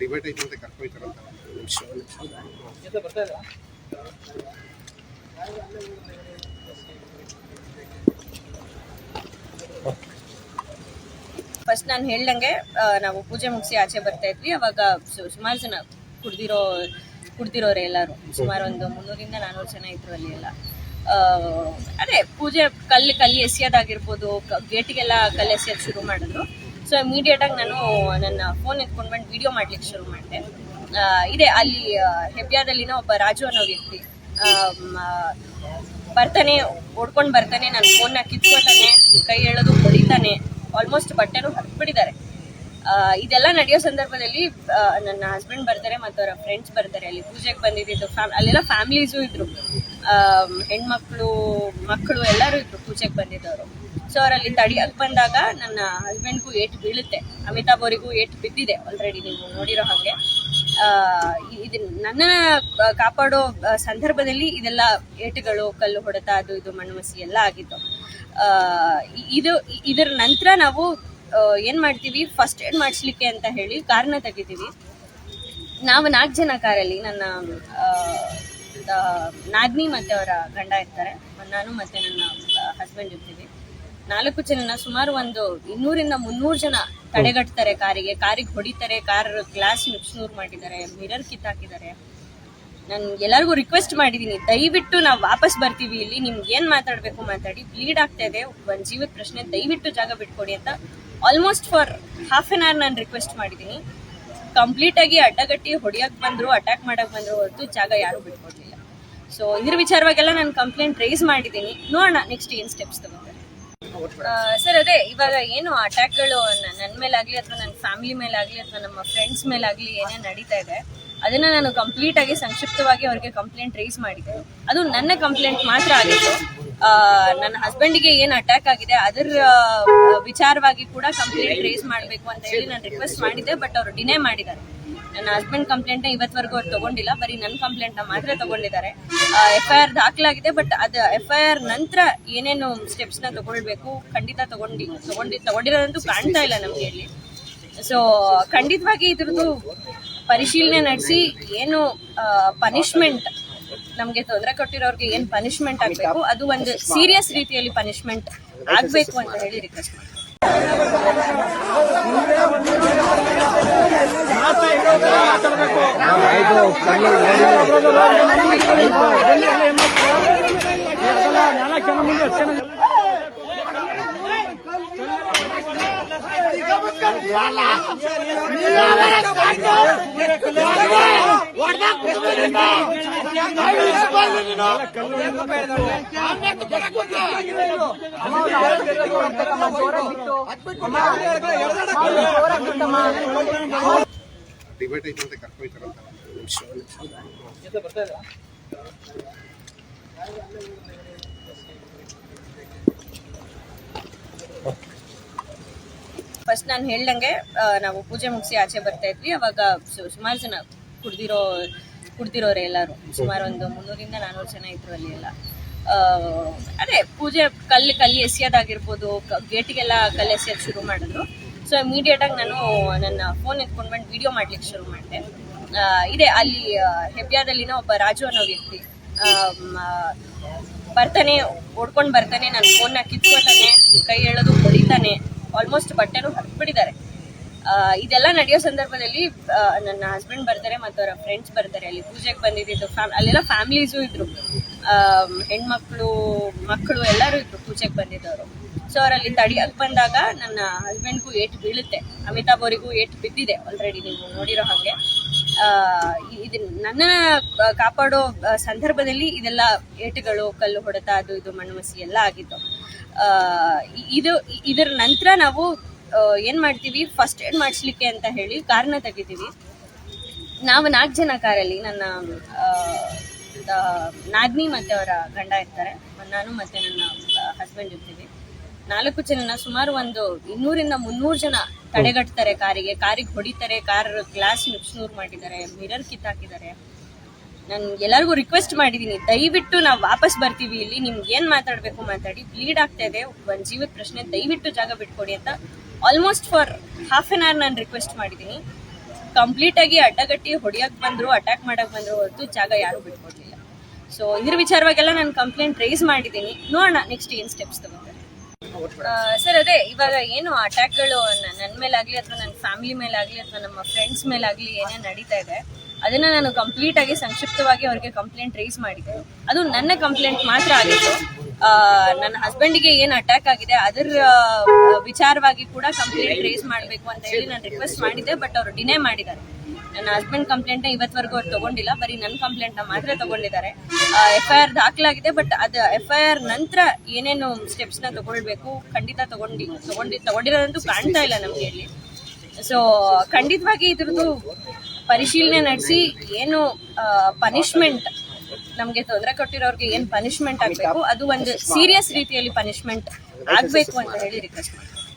Debate ಐತೆ ಕರ್ಕೊಯ್ತಾರಂತ first ನಾನು ಹೇಳ್ದಂಗೆ ನಾವು ಪೂಜೆ ಮುಗಿಸಿ ಆಚೆ ಬರ್ತಾ ಇದ್ವಿ. ಅವಾಗ ಸುಮಾರು ಜನ ಕುಡ್ದಿರೋರೆ ಎಲ್ಲರೂ, ಸುಮಾರು ಒಂದು 300-400 ಜನ ಇದ್ರು ಅಲ್ಲಿ ಎಲ್ಲ. ಅದೇ ಪೂಜೆ ಕಲ್ಲಿ ಎಸೆಯೋದಾಗಿರ್ಬೋದು, ಗೇಟಿಗೆಲ್ಲ ಕಲ್ಲು ಎಸೆಯೋದು ಶುರು ಮಾಡಿದ್ರು. ಸೊ ಇಮಿಡಿಯೇಟ್ ಆಗಿ ನಾನು ನನ್ನ ಫೋನ್ ಎತ್ಕೊಂಡು ಬಂದು ವಿಡಿಯೋ ಮಾಡ್ಲಿಕ್ಕೆ ಶುರು ಮಾಡಿದೆ. ಇದೆ ಅಲ್ಲಿ ಹೆಬ್ಯಾದಲ್ಲಿನ ಒಬ್ಬ ರಾಜು ಅನ್ನೋ ವ್ಯಕ್ತಿ ಬರ್ತಾನೆ, ಓಡ್ಕೊಂಡು ಬರ್ತಾನೆ, ನನ್ನ ಫೋನ್ನ ಕಿತ್ಕೋತಾನೆ, ಕೈ ಎಳೆದು ಹೊಡಿತಾನೆ, ಆಲ್ಮೋಸ್ಟ್ ಬಟ್ಟೆನೂ ಹರಿದ್ಬಿಟ್ಟಿದ್ದಾರೆ. ಇದೆಲ್ಲ ನಡೆಯೋ ಸಂದರ್ಭದಲ್ಲಿ ನನ್ನ ಹಸ್ಬೆಂಡ್ ಬರ್ತಾರೆ ಮತ್ತು ಅವರ ಫ್ರೆಂಡ್ಸ್ ಬರ್ತಾರೆ. ಅಲ್ಲಿ ಪೂಜೆಗೆ ಬಂದಿದ್ದು ಅಲ್ಲೆಲ್ಲ ಫ್ಯಾಮಿಲೀಸು ಇದ್ರು, ಹೆಣ್ಮಕ್ಳು ಮಕ್ಕಳು ಎಲ್ಲರೂ ಇದ್ರು ಪೂಜೆಗೆ ಬಂದಿದ್ದವರು. ಸೊ ಅವರಲ್ಲಿ ತಡಿಯಕ್ಕೆ ಬಂದಾಗ ನನ್ನ ಹಸ್ಬೆಂಡ್ಗೂ ಏಟು ಬೀಳುತ್ತೆ, ಅಮಿತಾಬ್ ಅವರಿಗೂ ಏಟು ಬಿದ್ದಿದೆ ಆಲ್ರೆಡಿ, ನೀವು ನೋಡಿರೋ ಹಾಗೆ. ಇದು ನನ್ನನ್ನ ಕಾಪಾಡೋ ಸಂದರ್ಭದಲ್ಲಿ ಇದೆಲ್ಲ ಏಟುಗಳು, ಕಲ್ಲು ಹೊಡೆತ, ಅದು ಇದು ಮಣ್ಣು ಮಸಿ ಎಲ್ಲ ಆಗಿತ್ತು. ಇದರ ನಂತರ ನಾವು ಏನ್ ಮಾಡ್ತೀವಿ, ಫಸ್ಟ್ ಏಡ್ ಮಾಡಿಸ್ಲಿಕ್ಕೆ ಅಂತ ಹೇಳಿ ಕಾರ್ನ ತೆಗಿತೀವಿ. ನಾವು 4 ಜನ ಕಾರಲ್ಲಿ, ನನ್ನ ನಾಗ್ನಿ ಮತ್ತೆ ಅವರ ಗಂಡ ಇರ್ತಾರೆ, ನಾನು ಮತ್ತೆ ನನ್ನ ಹಸ್ಬೆಂಡ್ ಇರ್ತೀವಿ. 4 ಜನನ ಸುಮಾರು ಒಂದು 200-300 ಜನ ತಡೆಗಟ್ತಾರೆ. ಕಾರಿಗೆ ಹೊಡಿತಾರೆ, ಕಾರ್ ಗ್ಲಾಸ್ ನುಚ್ಚುನೂರು ಮಾಡಿದ್ದಾರೆ, ಮಿರರ್ ಕಿತ್ತಾಕಿದ್ದಾರೆ. ನಾನು ಎಲ್ಲರಿಗೂ ರಿಕ್ವೆಸ್ಟ್ ಮಾಡಿದ್ದೀನಿ, ದಯವಿಟ್ಟು ನಾವು ವಾಪಸ್ ಬರ್ತೀವಿ, ಇಲ್ಲಿ ನಿಮ್ಗೆ ಏನ್ ಮಾತಾಡ್ಬೇಕು ಮಾತಾಡಿ, ಬ್ಲೀಡ್ ಆಗ್ತಾ ಇದೆ, ಒಂದು ಜೀವದ ಪ್ರಶ್ನೆ, ದಯವಿಟ್ಟು ಜಾಗ ಬಿಟ್ಕೊಡಿ ಅಂತ almost for half an hour ನಾನು ರಿಕ್ವೆಸ್ಟ್ ಮಾಡಿದ್ದೀನಿ. ಕಂಪ್ಲೀಟ್ ಆಗಿ ಅಡ್ಡಗಟ್ಟಿ ಹೊಡಿಯಕ್ ಬಂದ್ರು, ಅಟ್ಯಾಕ್ ಮಾಡಕ್ ಬಂದ್ರು ಹೊರತು ಜಾಗ ಯಾರು ಬಿಟ್ಕೊಡ್ಲಿಲ್ಲ. ಸೊ ಇದ್ರ ವಿಚಾರವಾಗೆಲ್ಲ ನಾನು ಕಂಪ್ಲೇಂಟ್ ರೈಸ್ ಮಾಡಿದ್ದೀನಿ. ನೋಡೋಣ ನೆಕ್ಸ್ಟ್ ಏನ್ ಸ್ಟೆಪ್ಸ್ ತಗೋತಾರೆ. ಸರ್ ಅದೇ ಇವಾಗ ಏನು ಅಟ್ಯಾಕ್ಗಳು ನನ್ನ ಮೇಲಾಗ್ಲಿ ಅಥವಾ ನನ್ನ ಫ್ಯಾಮಿಲಿ ಮೇಲಾಗ್ಲಿ ಅಥವಾ ನಮ್ಮ ಫ್ರೆಂಡ್ಸ್ ಮೇಲಾಗ್ಲಿ ಏನೇನು ನಡೀತಾ ಇದೆ, ಅದನ್ನ ನಾನು ಕಂಪ್ಲೀಟ್ ಆಗಿ ಸಂಕ್ಷಿಪ್ತವಾಗಿ ಅವ್ರಿಗೆ ಕಂಪ್ಲೇಂಟ್ ರೈಸ್ ಮಾಡಿದೆ. ಅದು ನನ್ನ ಕಂಪ್ಲೇಂಟ್ ಮಾತ್ರ ಆಗಿತ್ತು. ನನ್ನ ಹಸ್ಬೆಂಡ್ಗೆ ಏನು ಅಟ್ಯಾಕ್ ಆಗಿದೆ ಅದರ ವಿಚಾರವಾಗಿ ಕೂಡ ಕಂಪ್ಲೇಂಟ್ ರೈಸ್ ಮಾಡಬೇಕು ಅಂತ ಹೇಳಿ ನಾನು ರಿಕ್ವೆಸ್ಟ್ ಮಾಡಿದ್ದೆ. ಬಟ್ ಅವರು ಡಿನೇ ಮಾಡಿದ್ದಾರೆ. ನನ್ನ ಹಸ್ಬೆಂಡ್ ಕಂಪ್ಲೇಂಟ್ ಇವತ್ತವರೆಗೂ ಅವ್ರು ತಗೊಂಡಿಲ್ಲ, ಬರೀ ನನ್ನ ಕಂಪ್ಲೇಂಟ್ ಮಾತ್ರ ತಗೊಂಡಿದ್ದಾರೆ. FIR ದಾಖಲಾಗಿದೆ, ಬಟ್ ಅದು FIR ನಂತರ ಏನೇನು ಸ್ಟೆಪ್ಸ್ ನ ತಗೊಳ್ಬೇಕು ಖಂಡಿತ ತಗೊಂಡಿರೋದಂತೂ ಕಾಣ್ತಾ ಇಲ್ಲ ನಮ್ಗೆ ಇಲ್ಲಿ. ಸೊ ಖಂಡಿತವಾಗಿ ಇದ್ರದ್ದು ಪರಿಶೀಲನೆ ನಡೆಸಿ ಏನು ಪನಿಷ್ಮೆಂಟ್, ನಮ್ಗೆ ತೊಂದರೆ ಕೊಟ್ಟಿರೋರ್ಗೆ ಏನ್ ಪನಿಷ್ಮೆಂಟ್ ಆಗ್ಬೇಕು, ಅದು ಒಂದು ಸೀರಿಯಸ್ ರೀತಿಯಲ್ಲಿ ಪನಿಷ್ಮೆಂಟ್ ಆಗ್ಬೇಕು ಅಂತ ಹೇಳಿ ರಿಕ್ವೆಸ್ಟ್ ಮಾಡ್ತೀನಿ. ಡಿಬೇಟ್ ಐತೆ ಕರ್ಕೊಯ್ತಾರಂತ ಫಸ್ಟ್ ನಾನು ಹೇಳ್ದಂಗೆ ನಾವು ಪೂಜೆ ಮುಗಿಸಿ ಆಚೆ ಬರ್ತಾ ಇದ್ವಿ. ಅವಾಗ ಸುಮಾರು ಜನ ಕುಡ್ದಿರೋರೆ ಎಲ್ಲರೂ, ಸುಮಾರು ಒಂದು 300-400 ಜನ ಇದ್ರು ಅಲ್ಲಿ ಎಲ್ಲ. ಅದೇ ಪೂಜೆ ಕಲ್ಲಿ ಎಸೆಯೋದಾಗಿರ್ಬೋದು, ಗೇಟಿಗೆಲ್ಲ ಕಲ್ಲು ಎಸೆಯೋದು ಶುರು ಮಾಡಿದ್ರು. ಸೊ ಇಮಿಡಿಯೇಟ್ ಆಗಿ ನಾನು ನನ್ನ ಫೋನ್ ಎತ್ಕೊಂಡು ಬಂದು ವಿಡಿಯೋ ಮಾಡ್ಲಿಕ್ಕೆ ಶುರು ಮಾಡಿದೆ. ಇದೆ ಅಲ್ಲಿ ಹೆಬ್ಯಾದಲ್ಲಿನ ಒಬ್ಬ ರಾಜು ಅನ್ನೋ ವ್ಯಕ್ತಿ ಬರ್ತಾನೆ, ಓಡ್ಕೊಂಡು ಬರ್ತಾನೆ, ನನ್ನ ಫೋನ್ನ ಕಿತ್ಕೋತಾನೆ, ಕೈ ಎಳೆದು ಹೊಡಿತಾನೆ, ಆಲ್ಮೋಸ್ಟ್ ಬಟ್ಟೆನೂ ಹರಿದ್ಬಿಟ್ಟಿದ್ದಾರೆ. ಇದೆಲ್ಲ ನಡೆಯೋ ಸಂದರ್ಭದಲ್ಲಿ ನನ್ನ ಹಸ್ಬೆಂಡ್ ಬರ್ತಾರೆ ಮತ್ತು ಅವರ ಫ್ರೆಂಡ್ಸ್ ಬರ್ತಾರೆ. ಅಲ್ಲಿ ಪೂಜೆಗೆ ಬಂದಿದ್ದು ಅಲ್ಲೆಲ್ಲ ಫ್ಯಾಮಿಲೀಸು ಇದ್ರು, ಹೆಣ್ಮಕ್ಳು ಮಕ್ಕಳು ಎಲ್ಲರೂ ಇದ್ರು ಪೂಜೆಗೆ ಬಂದಿದ್ದವರು. ಸೊ ಅವರಲ್ಲಿ ತಡಿಯಕ್ಕೆ ಬಂದಾಗ ನನ್ನ ಹಸ್ಬೆಂಡ್ಗೂ ಏಟು ಬೀಳುತ್ತೆ, ಅಮಿತಾಬ್ ಅವರಿಗೂ ಏಟು ಬಿದ್ದಿದೆ ಆಲ್ರೆಡಿ, ನೀವು ನೋಡಿರೋ ಹಾಗೆ. ಇದು ನನ್ನನ್ನ ಕಾಪಾಡೋ ಸಂದರ್ಭದಲ್ಲಿ ಇದೆಲ್ಲ ಏಟುಗಳು, ಕಲ್ಲು ಹೊಡೆತ, ಅದು ಇದು ಮಣ್ಣು ಮಸಿ ಎಲ್ಲ ಆಗಿತ್ತು. ಇದರ ನಂತರ ನಾವು ಏನ್ ಮಾಡ್ತೀವಿ, ಫಸ್ಟ್ ಏಡ್ ಮಾಡಿಸ್ಲಿಕ್ಕೆ ಅಂತ ಹೇಳಿ ಕಾರ್ನ ತೆಗಿತೀವಿ. ನಾವು 4 ಜನ ಕಾರಲ್ಲಿ ನನ್ನ ನಾಗ್ನಿ ಮತ್ತೆ ಅವರ ಗಂಡ ಇರ್ತಾರೆ, ನಾನು ಮತ್ತೆ ನನ್ನ ಹಸ್ಬೆಂಡ್ ಇರ್ತೀವಿ. 4 ಜನನ ಸುಮಾರು ಒಂದು 200-300 ಜನ ತಡೆಗಟ್ತಾರೆ ಕಾರಿಗೆ ಹೊಡಿತಾರೆ, ಕಾರ್ ಗ್ಲಾಸ್ ನುಚ್ಚುನೂರು ಮಾಡಿದ್ದಾರೆ, ಮಿರರ್ ಕಿತ್ತಾಕಿದ್ದಾರೆ. ನಾನು ಎಲ್ಲರಿಗೂ ರಿಕ್ವೆಸ್ಟ್ ಮಾಡಿದ್ದೀನಿ, ದಯವಿಟ್ಟು ನಾವು ವಾಪಸ್ ಬರ್ತೀವಿ, ಇಲ್ಲಿ ನಿಮ್ಗೆ ಏನ್ ಮಾತಾಡ್ಬೇಕು ಮಾತಾಡಿ, ಬ್ಲೀಡ್ ಆಗ್ತಾ ಇದೆ, ಒಂದ್ ಜೀವದ ಪ್ರಶ್ನೆ, ದಯವಿಟ್ಟು ಜಾಗ ಬಿಟ್ಕೊಡಿ ಅಂತ almost for half an hour ನಾನು ರಿಕ್ವೆಸ್ಟ್ ಮಾಡಿದ್ದೀನಿ. ಕಂಪ್ಲೀಟ್ ಆಗಿ ಅಡ್ಡಗಟ್ಟಿ ಹೊಡಿಯಕ್ ಬಂದ್ರು, ಅಟ್ಯಾಕ್ ಮಾಡಕ್ ಬಂದ್ರು ಹೊರತು ಜಾಗ ಯಾರು ಬಿಟ್ಕೊಡ್ಲಿಲ್ಲ. ಸೊ ಇದ್ರ ವಿಚಾರವಾಗೆಲ್ಲ ನಾನು ಕಂಪ್ಲೇಂಟ್ ರೈಸ್ ಮಾಡಿದ್ದೀನಿ, ನೋಡೋಣ ನೆಕ್ಸ್ಟ್ ಏನ್ ಸ್ಟೆಪ್ಸ್ ತಗೋತಾರೆ. ಸರ್ ಅದೇ ಇವಾಗ ಏನು ಅಟ್ಯಾಕ್ಗಳು ನನ್ನ ಮೇಲಾಗ್ಲಿ ಅಥವಾ ನನ್ನ ಫ್ಯಾಮಿಲಿ ಮೇಲಾಗ್ಲಿ ಅಥವಾ ನಮ್ಮ ಫ್ರೆಂಡ್ಸ್ ಮೇಲಾಗ್ಲಿ ಏನೇನು ನಡೀತಾ ಇದೆ ಅದನ್ನ ನಾನು ಕಂಪ್ಲೀಟ್ ಆಗಿ ಸಂಕ್ಷಿಪ್ತವಾಗಿ ಅವ್ರಿಗೆ ಕಂಪ್ಲೇಂಟ್ ರೈಸ್ ಮಾಡಿದ್ದೆ. ಅದು ನನ್ನ ಕಂಪ್ಲೇಂಟ್ ಮಾತ್ರ ಆಗಿತ್ತು. ನನ್ನ ಹಸ್ಬೆಂಡ್ಗೆ ಏನು ಅಟ್ಯಾಕ್ ಆಗಿದೆ ಅದರ ವಿಚಾರವಾಗಿ ಕೂಡ ಕಂಪ್ಲೇಂಟ್ ರೈಸ್ ಮಾಡಬೇಕು ಅಂತ ಹೇಳಿ ನಾನು ರಿಕ್ವೆಸ್ಟ್ ಮಾಡಿದ್ದೆ, ಬಟ್ ಅವರು ಡಿನೇ ಮಾಡಿದ್ದಾರೆ. ನನ್ನ ಹಸ್ಬೆಂಡ್ ಕಂಪ್ಲೇಂಟ್ ಇವತ್ತವರೆಗೂ ಅವ್ರು ತಗೊಂಡಿಲ್ಲ, ಬರೀ ನನ್ನ ಕಂಪ್ಲೇಂಟ್ ಮಾತ್ರ ತಗೊಂಡಿದ್ದಾರೆ. FIR ದಾಖಲಾಗಿದೆ, ಬಟ್ ಅದು FIR ನಂತರ ಏನೇನು ಸ್ಟೆಪ್ಸ್ ನ ತಗೊಳ್ಬೇಕು ಖಂಡಿತ ತಗೊಂಡಿರೋದಂತೂ ಕಾಣ್ತಾ ಇಲ್ಲ ನಮ್ಗೆ ಇಲ್ಲಿ. ಸೊ ಖಂಡಿತವಾಗಿ ಇದ್ರದ್ದು ಪರಿಶೀಲನೆ ನಡೆಸಿ ಏನು ಪನಿಷ್ಮೆಂಟ್ ನಮ್ಗೆ ತೊಂದರೆ ಕೊಟ್ಟಿರೋರ್ಗೆ ಏನ್ ಪನಿಷ್ಮೆಂಟ್ ಆಗ್ಬೇಕು ಅದು ಒಂದು ಸೀರಿಯಸ್ ರೀತಿಯಲ್ಲಿ ಪನಿಷ್ಮೆಂಟ್ ಆಗ್ಬೇಕು ಅಂತ ಹೇಳಿ ರಿಕ್ವೆಸ್ಟ್ ಮಾಡ್ತೀನಿ.